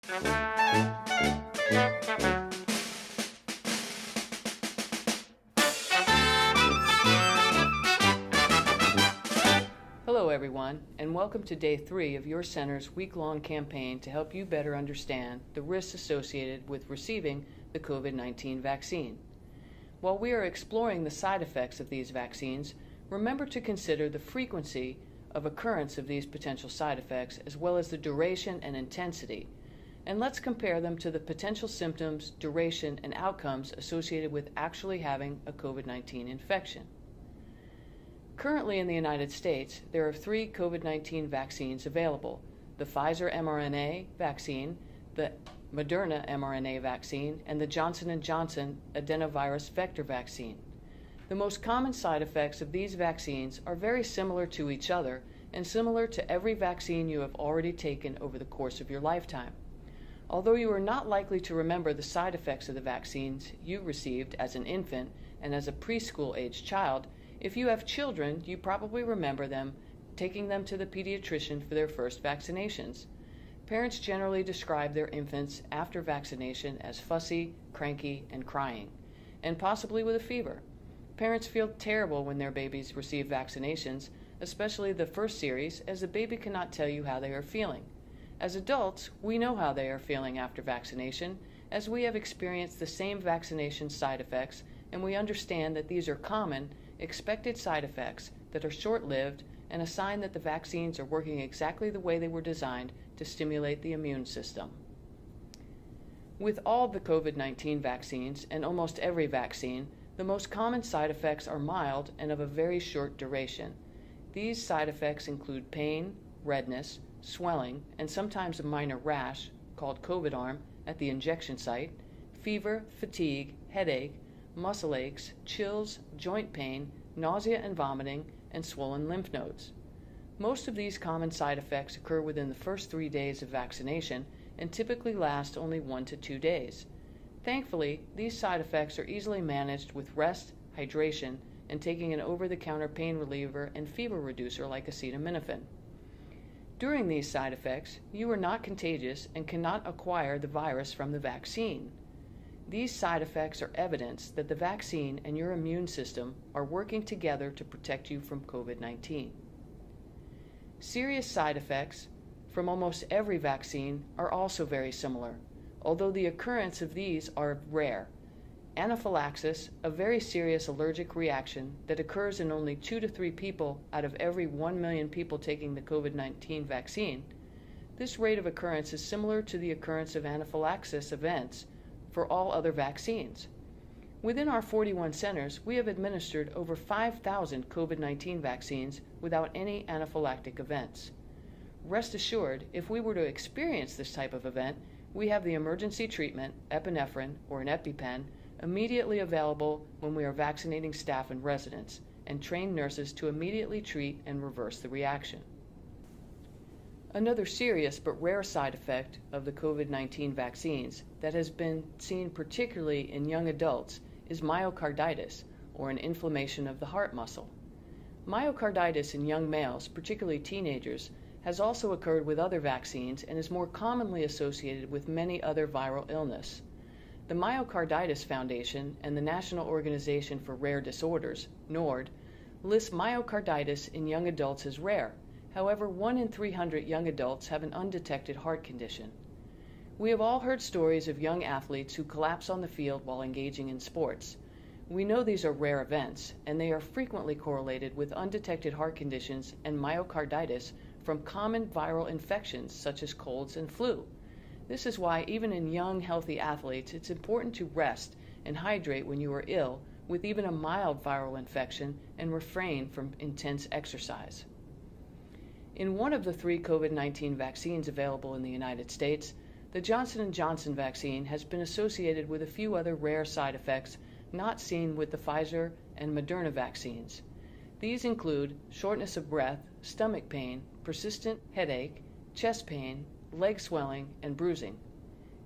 Hello everyone, and welcome to Day 3 of your center's week-long campaign to help you better understand the risks associated with receiving the COVID-19 vaccine. While we are exploring the side effects of these vaccines, remember to consider the frequency of occurrence of these potential side effects as well as the duration and intensity. And let's compare them to the potential symptoms, duration, and outcomes associated with actually having a COVID-19 infection. Currently in the United States, there are 3 COVID-19 vaccines available: the Pfizer mRNA vaccine, the Moderna mRNA vaccine, and the Johnson & Johnson adenovirus vector vaccine. The most common side effects of these vaccines are very similar to each other and similar to every vaccine you have already taken over the course of your lifetime. Although you are not likely to remember the side effects of the vaccines you received as an infant and as a preschool-aged child, if you have children, you probably remember them, taking them to the pediatrician for their first vaccinations. Parents generally describe their infants after vaccination as fussy, cranky, and crying, and possibly with a fever. Parents feel terrible when their babies receive vaccinations, especially the first series, as the baby cannot tell you how they are feeling. As adults, we know how they are feeling after vaccination, as we have experienced the same vaccination side effects, and we understand that these are common, expected side effects that are short-lived and a sign that the vaccines are working exactly the way they were designed to stimulate the immune system. With all the COVID-19 vaccines and almost every vaccine, the most common side effects are mild and of a very short duration. These side effects include pain, redness, swelling, and sometimes a minor rash, called COVID arm, at the injection site, fever, fatigue, headache, muscle aches, chills, joint pain, nausea and vomiting, and swollen lymph nodes. Most of these common side effects occur within the first 3 days of vaccination and typically last only 1 to 2 days. Thankfully, these side effects are easily managed with rest, hydration, and taking an over-the-counter pain reliever and fever reducer like acetaminophen. During these side effects, you are not contagious and cannot acquire the virus from the vaccine. These side effects are evidence that the vaccine and your immune system are working together to protect you from COVID-19. Serious side effects from almost every vaccine are also very similar, although the occurrence of these are rare. Anaphylaxis, a very serious allergic reaction that occurs in only 2 to 3 people out of every 1 million people taking the COVID-19 vaccine. This rate of occurrence is similar to the occurrence of anaphylaxis events for all other vaccines. Within our 41 centers, we have administered over 5,000 COVID-19 vaccines without any anaphylactic events. Rest assured, if we were to experience this type of event, we have the emergency treatment, epinephrine or an EpiPen, immediately available when we are vaccinating staff and residents, and trained nurses to immediately treat and reverse the reaction. Another serious but rare side effect of the COVID-19 vaccines that has been seen particularly in young adults is myocarditis, or an inflammation of the heart muscle. Myocarditis in young males, particularly teenagers, has also occurred with other vaccines and is more commonly associated with many other viral illness. The Myocarditis Foundation and the National Organization for Rare Disorders, NORD, lists myocarditis in young adults as rare. However, 1 in 300 young adults have an undetected heart condition. We have all heard stories of young athletes who collapse on the field while engaging in sports. We know these are rare events, and they are frequently correlated with undetected heart conditions and myocarditis from common viral infections such as colds and flu. This is why even in young, healthy athletes, it's important to rest and hydrate when you are ill with even a mild viral infection and refrain from intense exercise. In one of the 3 COVID-19 vaccines available in the United States, the Johnson & Johnson vaccine has been associated with a few other rare side effects not seen with the Pfizer and Moderna vaccines. These include shortness of breath, stomach pain, persistent headache, chest pain, leg swelling, and bruising.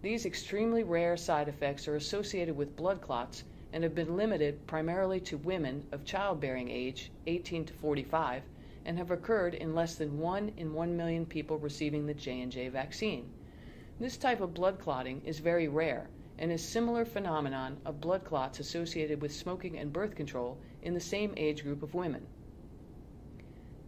These extremely rare side effects are associated with blood clots and have been limited primarily to women of childbearing age, 18 to 45, and have occurred in less than 1 in 1 million people receiving the J&J vaccine. This type of blood clotting is very rare and is a similar phenomenon of blood clots associated with smoking and birth control in the same age group of women.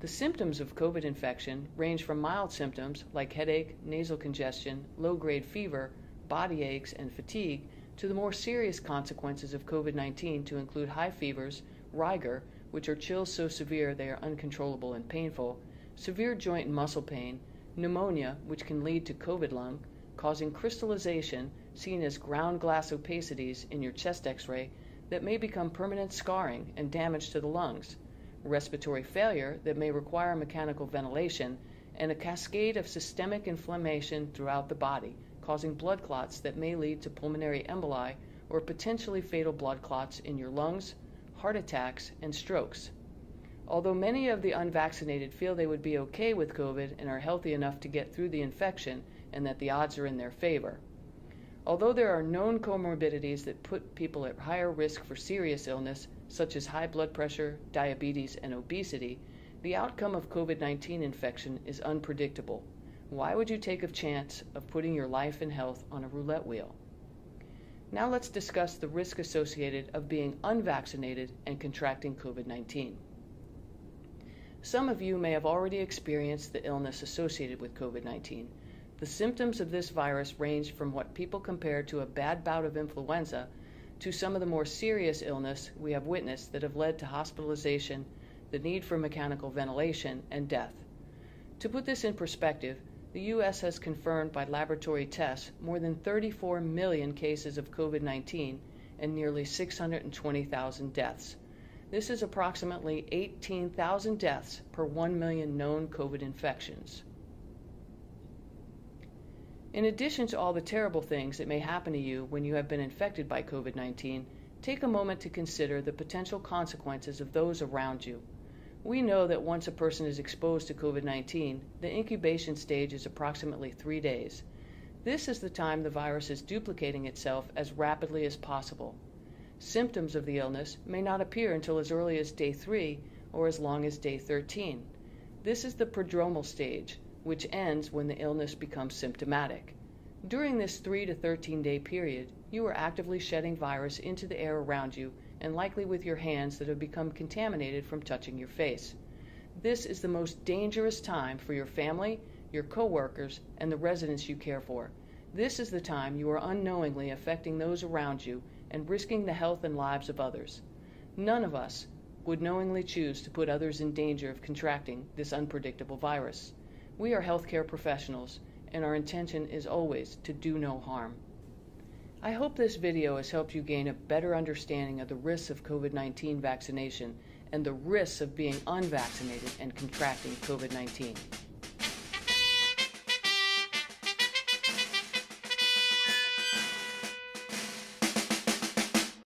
The symptoms of COVID infection range from mild symptoms like headache, nasal congestion, low-grade fever, body aches, and fatigue to the more serious consequences of COVID-19 to include high fevers, rigor, which are chills so severe they are uncontrollable and painful, severe joint and muscle pain, pneumonia, which can lead to COVID lung, causing crystallization seen as ground glass opacities in your chest x-ray that may become permanent scarring and damage to the lungs, respiratory failure that may require mechanical ventilation, and a cascade of systemic inflammation throughout the body, causing blood clots that may lead to pulmonary emboli or potentially fatal blood clots in your lungs, heart attacks, and strokes. Although many of the unvaccinated feel they would be okay with COVID and are healthy enough to get through the infection and that the odds are in their favor. Although there are known comorbidities that put people at higher risk for serious illness, such as high blood pressure, diabetes, and obesity, the outcome of COVID-19 infection is unpredictable. Why would you take a chance of putting your life and health on a roulette wheel? Now let's discuss the risk associated of being unvaccinated and contracting COVID-19. Some of you may have already experienced the illness associated with COVID-19. The symptoms of this virus range from what people compare to a bad bout of influenza to some of the more serious illness we have witnessed that have led to hospitalization, the need for mechanical ventilation, and death. To put this in perspective, the U.S. has confirmed by laboratory tests more than 34 million cases of COVID-19 and nearly 620,000 deaths. This is approximately 18,000 deaths per 1 million known COVID infections. In addition to all the terrible things that may happen to you when you have been infected by COVID-19, take a moment to consider the potential consequences of those around you. We know that once a person is exposed to COVID-19, the incubation stage is approximately 3 days. This is the time the virus is duplicating itself as rapidly as possible. Symptoms of the illness may not appear until as early as day 3 or as long as day 13. This is the prodromal stage, which ends when the illness becomes symptomatic. During this 3 to 13-day period, you are actively shedding virus into the air around you and likely with your hands that have become contaminated from touching your face. This is the most dangerous time for your family, your co-workers, and the residents you care for. This is the time you are unknowingly affecting those around you and risking the health and lives of others. None of us would knowingly choose to put others in danger of contracting this unpredictable virus. We are healthcare professionals, and our intention is always to do no harm. I hope this video has helped you gain a better understanding of the risks of COVID-19 vaccination and the risks of being unvaccinated and contracting COVID-19.